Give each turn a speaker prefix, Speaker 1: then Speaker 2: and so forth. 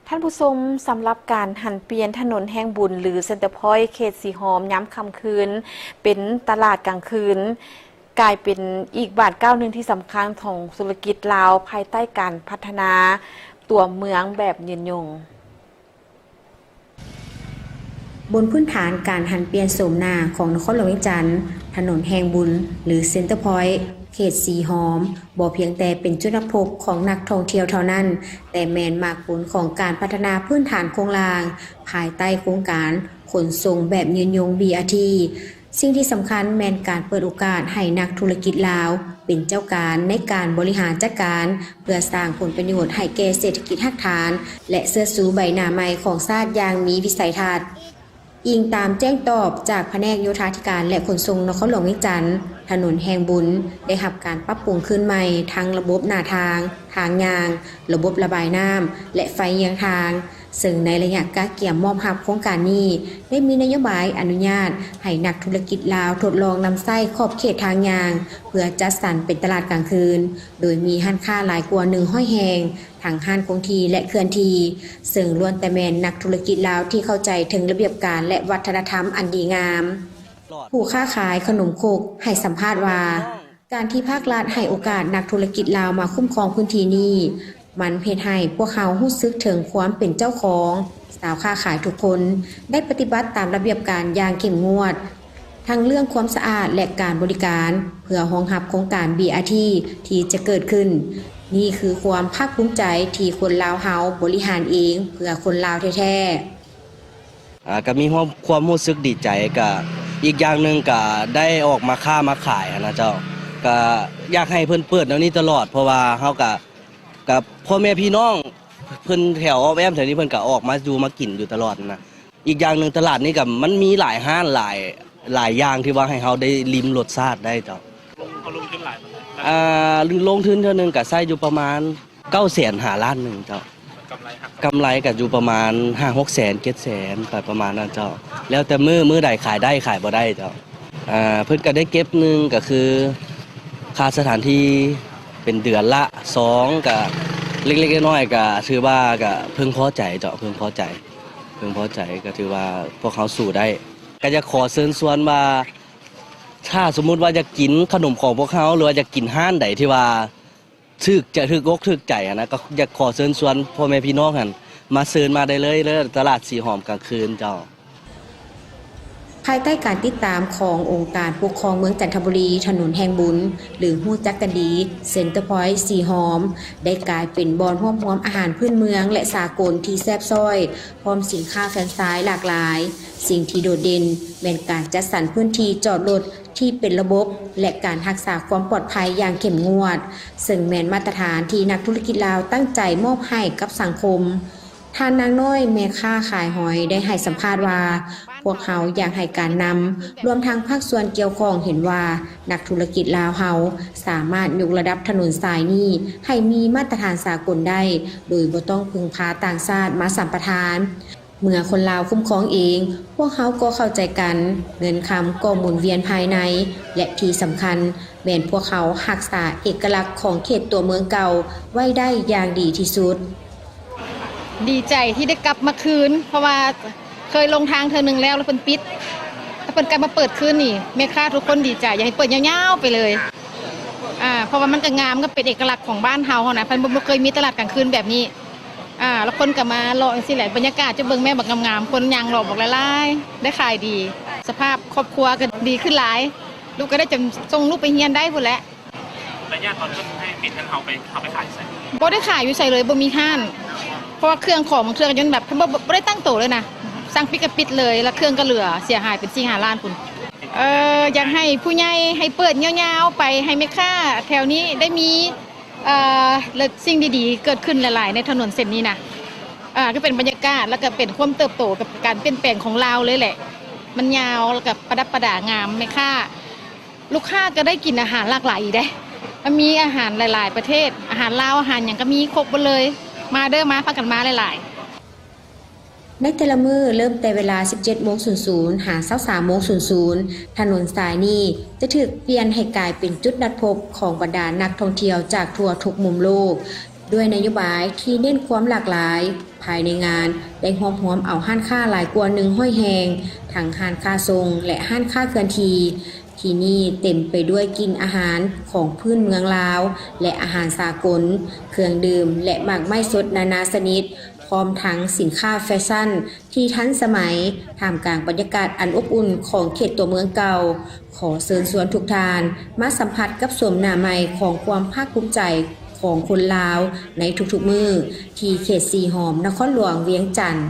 Speaker 1: ท่านผู้ชมสำหรับการหันเปลี่ยนถนนแห่งบุญหรือเซ็นเตอร์พอยต์เขตสีหอมย้ำค่ำคืนเป็นตลาดกลางคืนกลายเป็นอีกบาทก้าวหนึ่งที่สำคัญของธุรกิจลาวภายใต้การพัฒนาตัวเมืองแบบยืนยง
Speaker 2: บนพื้นฐานการหันเปลี่ยนโฉมหน้าของนครหลวงวิจันทร์ถนนแห่งบุญหรือเซ็นเตอร์พอยต์เขตสีหอมบ่เพียงแต่เป็นจุดนัดพบของนักท่องเที่ยวเท่านั้นแต่แมนมากผลของการพัฒนาพื้นฐานโครงสร้างภายใต้โครงการขนส่งแบบยืนยง BRT สิ่งที่สำคัญแมนการเปิดโอกาสให้นักธุรกิจลาวเป็นเจ้าการในการบริหารจัดการเพื่อสร้างผลประโยชน์ให้แก่เศรษฐกิจรากฐานและเสื้อสูใบหน้าใหม่ของชาติอย่างมีวิสัยทัศน์อิงตามแจ้งตอบจากแผนกโยธาธิการและขนส่งนครหลวงวิจันทร์ถนนแห่งบุญได้รับการปรับปรุงขึ้นใหม่ทั้งระบบหน้าทางทางยางระบบระบายน้ำและไฟเยียงทางซึ่งในระยะกะเกี่ยมมอบรับโครงการนี้ได้มีนโยบายอนุญาตให้นักธุรกิจลาวทดลองนำไส้ขอบเขตทางยางเพื่อจัดสรรเป็นตลาดกลางคืนโดยมีห้านค้าหลายกว่า100แห่งทั้งห้านคงที่และเคลื่อนที่ซึ่งล้วนแต่แม่นนักธุรกิจลาวที่เข้าใจถึงระเบียบการและวัฒนธรรมอันดีงามผู้ค้าขายขนมครกให้สัมภาษณ์ว่าการที่ภาครัฐให้โอกาสนักธุรกิจลาวมาคุ้มครองพื้นที่นี้มันเฮ็ดให้พวกเขารู้สึกถึงความเป็นเจ้าของสาวค้าขายทุกคนได้ปฏิบัติตามระเบียบการอย่างเข้มงวดทั้งเรื่องความสะอาดและการบริการเพื่อรองรับโครงการ BRT ที่จะเกิดขึ้นนี่คือความภาคภูมิใจที่คนลาวเฮาบริหารเองเพื่อคนลาวแท้
Speaker 3: ๆก็มีความรู้สึกดีใจก็อีกอย่างหนึ่งก็ได้ออกมาค้ามาขายนะเจ้าก็อยากให้เพิ่นเปิดแนวนี้ตลอดเพราะว่าเฮาก็กับพ่อแม่พี่น้องเพิ่นแถวแอมแถวนี้เพิ่นก็ออกมาอยู่มากินอยู่ตลอดนะอีกอย่างหนึ่งตลาดนี้ก็มันมีหลายห้างหลายอย่างที่ว่าให้เฮาได้ลิ้มรสชาติได้เจ้า
Speaker 4: เขาลงทุนหลาย
Speaker 3: ลงทุนเท่านึงก็ใช้อยู่ประมาณ900,000 ล้านหนึ่งเจ้ากำไรก็อยู่ประมาณ5-6 แสน7 แสนก็ประมาณนั้นเจ้าแล้วแต่มื้อใดขายได้ขายบ่ได้เจ้าเพิ่นก็ได้เก็บนึงก็คือค่าสถานที่เป็นเดือนละ2ก็เล็กๆน้อยๆก็ถือว่าก็พึงพอใจเจ้าพึงพอใจก็ถือว่าพวกเขาสู้ได้ก็จะขอเชิญชวนว่าถ้าสมมุติว่าจะกินขนมของพวกเขาหรือว่าจะกินห้านใดที่ว่าถึกอกถึกใจนะก็อยากขอเชิญชวนพ่อแม่พี่น้องกันมาเชิญมาได้เลยตลาดสีหอมกลางคืนเจ้า
Speaker 2: ภายใต้การติดตามขององค์การปกครองเมืองจันทบุรีถนนแห่งบุญหรือฮู้จักกันดีเซ็นเตอร์พอยต์สีหอมได้กลายเป็นบ่อนรวมอาหารพื้นเมืองและสากลที่แซ่บซ้อยพร้อมสินค้าแฟรนไชส์หลากหลายสิ่งที่โดดเด่นเป็นการจัดสรรพื้นที่จอดรถที่เป็นระบบและการรักษาความปลอดภัยอย่างเข้มงวดซึ่งแม่นมาตรฐานที่นักธุรกิจลาวตั้งใจมอบให้กับสังคมท่านนางน้อยแม่ค้าขายหอยได้ให้สัมภาษณ์ว่าพวกเขาอยากให้การนำรวมทั้งภาคส่วนเกี่ยวข้องเห็นว่านักธุรกิจลาวเฮาสามารถยกระดับถนนสายนี้ให้มีมาตรฐานสากลได้โดยบ่ต้องพึ่งพาต่างชาติมาสัมปทานเมื่อคนลาวคุ้มครองเองพวกเขาก็เข้าใจกันเงินคำก็หมุนเวียนภายในและที่สำคัญแม้นพวกเขารักษาเอกลักษณ์ของเขตตัวเมืองเก่าไว้ได้อย่างดีที่สุด
Speaker 5: ดีใจที่ได้กลับมาคืนเพราะว่าเคยลงทางเธอหนึ่งแล้วเพิ่นปิดถ้าเพิ่นกลับมาเปิดคืนนี่แม่ค้าทุกคนดีใจอยากให้เปิดยาวๆไปเลยเพราะว่ามันก็งามก็เป็นเอกลักษณ์ของบ้านเฮานะเพิ่นบ่เคยมีตลาดกลางคืนแบบนี้แล้วคนก็มารอจังซี่แหละบรรยากาศจะเบิ่งแม่บักงามๆคนยางรอบักหลายๆได้ขายดีสภาพครอบครัวก็ดีขึ้นหลายลูกก็ได้จะส่งลูกไปเรียนได้พุ่นแหละ
Speaker 4: ระยะตอนเพิ่นให้ปิดกันเอาไปขายใส่
Speaker 5: บ่ได้ขายอยู่ใส่เลยบ่มีห้านเพราะว่าเครื่องของบางเครื่องจนแบบไม่ได้ตั้งโตเลยนะสั่งปิดก็ปิดเลยแล้วเครื่องก็เหลือเสียหายเป็น4-5 ล้านคุณอยากให้ผู้ใหญ่ให้เปิดยาวๆไปให้แม่ค้าแถวนี้ได้มีสิ่งดีๆเกิดขึ้นหลายๆในถนนเส้นนี้นะก็เป็นบรรยากาศแล้วก็เป็นความเติบโตกับการเปลี่ยนแปลงของลาวเลยแหละมันยาวแล้วก็ประดับประดางามแม่ค้าลูกค้าก็ได้กินอาหารหลากหลายอีกได้มันมีอาหารหลายๆประเทศอาหารลาวอาหารอย่างก็มีครบหมดเลยมาเด้อมาพากันมาหลายๆ
Speaker 2: ในแต่ละมื้อเริ่มแต่เวลา 17:00 หา 23:00 ถนนสายนี้จะถูกเปลี่ยนให้กลายเป็นจุดนัดพบของบรรดานักท่องเที่ยวจากทั่วทุกมุมโลก ด้วยนโยบายที่เน้นความหลากหลาย ภายในงานได้รวมเอาห้านค้าหลายกว่า100แห่งทั้งห้านค้าทรงและห้านค้าเคลื่อนที่ที่นี่เต็มไปด้วยกลิ่นอาหารของพื้นเมืองลาวและอาหารสากลเครื่องดื่มและหมากไม้สดนานาชนิดพร้อมทั้งสินค้าแฟชั่นที่ทันสมัยท่ามกลางบรรยากาศอันอบอุ่นของเขตตัวเมืองเก่าขอเชิญชวนทุกท่านมาสัมผัสกับสวมหน้าใหม่ของความภาคภูมิใจของคนลาวในทุกๆมื้อที่เขตสีหอมนครหลวงเวียงจันทน์